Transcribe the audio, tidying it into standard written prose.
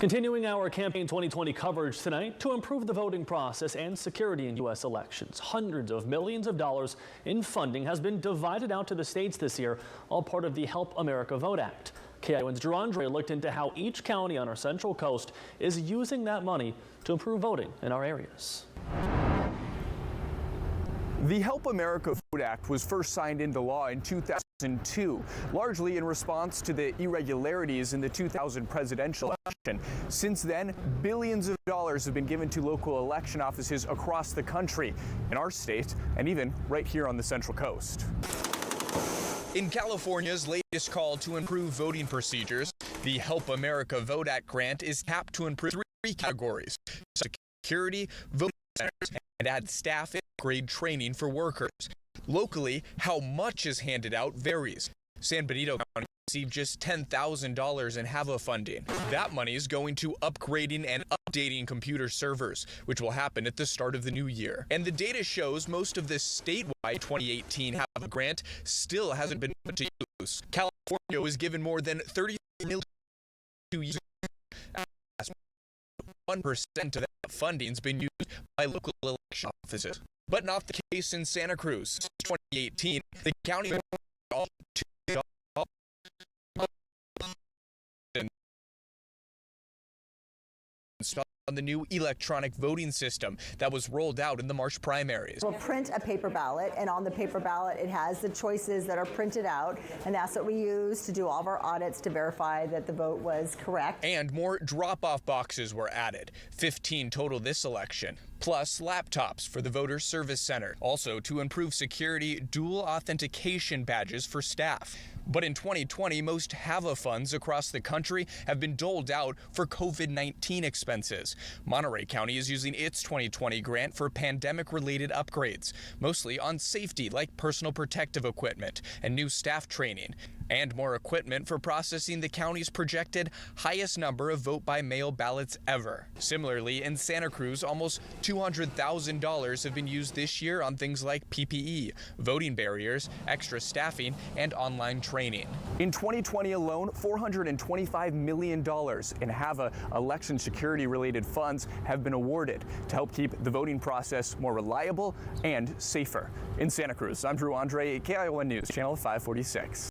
Continuing our Campaign 2020 coverage tonight to improve the voting process and security in U.S. elections. Hundreds of millions of dollars in funding has been divided out to the states this year, all part of the Help America Vote Act. KION's Drew Andre looked into how each county on our Central Coast is using that money to improve voting in our areas. The Help America Vote Act was first signed into law in 2002, largely in response to the irregularities in the 2000 presidential election. Since then, billions of dollars have been given to local election offices across the country, in our state, and even right here on the Central Coast. In California's latest call to improve voting procedures, the Help America Vote Act grant is capped to improve three categories: security, voting centers, and add staff and upgrade training for workers. Locally, how much is handed out varies. San Benito County received just $10,000 in HAVA funding. That money is going to upgrading and updating computer servers, which will happen at the start of the new year. And the data shows most of this statewide 2018 HAVA grant still hasn't been put to use. California was given more than $30 million to use. 1% of that funding's been used by local election offices. But not the case in Santa Cruz. Since 2018, the county all on the new electronic voting system that was rolled out in the March primaries. We'll print a paper ballot, and on the paper ballot it has the choices that are printed out, and that's what we use to do all of our audits to verify that the vote was correct. And more drop-off boxes were added, 15 total this election, plus laptops for the Voter Service Center. Also, to improve security, dual authentication badges for staff. But in 2020, most HAVA funds across the country have been doled out for COVID-19 expenses. Monterey County is using its 2020 grant for pandemic-related upgrades, mostly on safety like personal protective equipment and new staff training, and more equipment for processing the county's projected highest number of vote-by-mail ballots ever. Similarly, in Santa Cruz, almost $200,000 have been used this year on things like PPE, voting barriers, extra staffing, and online training. In 2020 alone, $425 million in HAVA election security-related funds have been awarded to help keep the voting process more reliable and safer. In Santa Cruz, I'm Drew Andre, KION News, Channel 546.